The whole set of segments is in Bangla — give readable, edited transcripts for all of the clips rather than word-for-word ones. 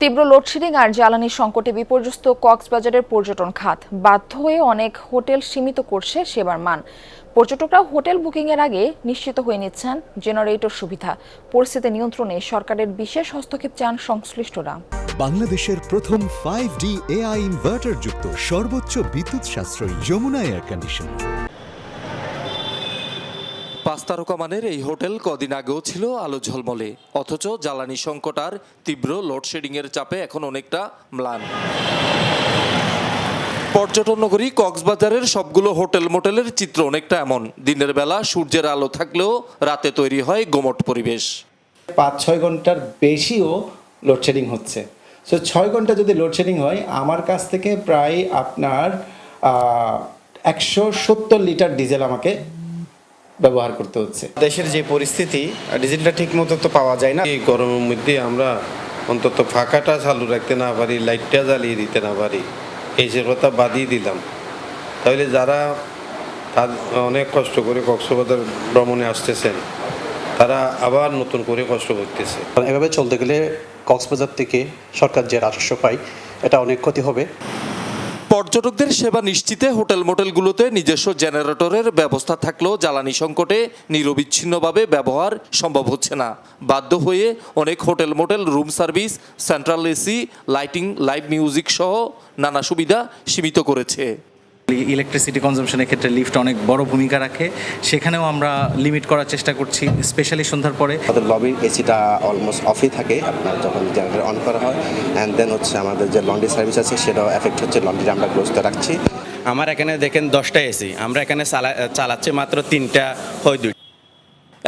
তীব্র লোডশেডিং আর জ্বালানি সংকটে বিপর্যস্ত কক্সবাজারের পর্যটন খাত বাধ্য হয়ে অনেক হোটেল সীমিত করছে সেবার মান। পর্যটকরা হোটেল বুকিংয়ের আগে নিশ্চিত হয়ে নিচ্ছেন জেনারেটর সুবিধা। পরিস্থিতি নিয়ন্ত্রণে সরকারের বিশেষ হস্তক্ষেপ চান সংশ্লিষ্টরা। বাংলাদেশের প্রথম 5D AI ইনভার্টার যুক্ত সর্বোচ্চ বিদ্যুৎ সাশ্রয়ী যমুনা এয়ার কন্ডিশন। 5 তারকা মানের এই হোটেল কদিন আগেও ছিল আলো ঝলমলে, অথচ জ্বালানি সংকট আর তীব্র লোডশেডিং এর চাপে এখন অনেকটা ম্লান। পর্যটন নগরী কক্সবাজারের সবগুলো হোটেল মোটেলের চিত্র অনেকটা এমন। দিনের বেলা সূর্যের আলো থাকলেও রাতে তৈরি হয় গুমোট পরিবেশ। 5-6 ঘন্টার বেশিও লোডশেডিং হচ্ছে। সো 6 ঘন্টা যদি লোডশেডিং হয়, আমার কাছ থেকে প্রায় আপনার 170 লিটার ডিজেল আমাকে ব্যবহার করতে হচ্ছে। দেশের যে পরিস্থিতি, ডিজেলটা ঠিক মতো তো পাওয়া যায় না। এই গরমের মধ্যে আমরা অন্তত ফাঁকাটা চালু রাখতে না পারি, লাইটটা জ্বালিয়ে দিতে না পারি, এই যে কথা বাদই দিলাম। তাহলে যারা অনেক কষ্ট করে কক্সবাজার ভ্রমণে আসতেছেন, তারা আবার নতুন করে কষ্ট করতেছে। এভাবে চলতে গেলে কক্সবাজার থেকে সরকার যে রাজস্ব পায়, এটা অনেক ক্ষতি হবে। পর্যটকদের সেবা নিশ্চিতে হোটেল মোটেলগুলোতে নিজস্ব জেনারেটরের ব্যবস্থা থাকলেও জ্বালানি সংকটে নিরবিচ্ছিন্নভাবে ব্যবহার সম্ভব হচ্ছে না। বাধ্য হয়ে অনেক hotel motel room service, central AC, lighting, live music সহ নানা সুবিধা সীমিত করেছে। ইলেকট্রিসিটি কনজাম্পশনের ক্ষেত্রে লিফট অনেক বড় ভূমিকা রাখে, সেখানেও আমরা লিমিট করার চেষ্টা করছি, স্পেশালি সন্ধ্যার পরে। আমাদের লবির এসিটা অলমোস্ট অফই থাকে আপনার যখন জেনারেটর অন করা হয়। অ্যান্ড দেন হচ্ছে আমাদের যে লন্ড্রি সার্ভিস আছে সেটাও এফেক্ট হচ্ছে, লন্ড্রি আমরা ক্লোজ করে রাখছি। আমার এখানে দেখেন 10টা এসি, আমরা এখানে চালাচ্ছি মাত্র 3টা হয় 2।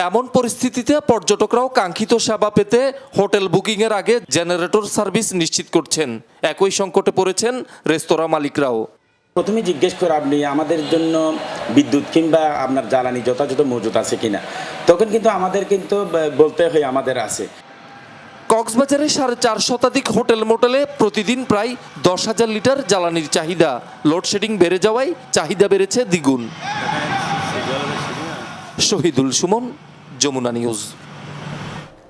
এমন পরিস্থিতিতে পর্যটকরাও কাঙ্ক্ষিত সেবা পেতে হোটেল বুকিংয়ের আগে জেনারেটর সার্ভিস নিশ্চিত করছেন। একই সংকটে পড়েছেন রেস্তোরাঁ মালিকরাও। প্রথমে জিজ্ঞেস করে আপনি আমাদের জন্য বিদ্যুৎ কিংবা আপনার জ্বালানি যথাযথ মজুত আছে কিনা, তখন কিন্তু আমাদের কিন্তু বলতে হয় আমাদের আছে। কক্সবাজারে 4.5 শতাধিক হোটেল মোটেলে প্রতিদিন প্রায় 10,000 লিটার জ্বালানির চাহিদা। লোডশেডিং বেড়ে যাওয়ায় চাহিদা বেড়েছে দ্বিগুণ। শহীদুল সুমন, যমুনা নিউজ।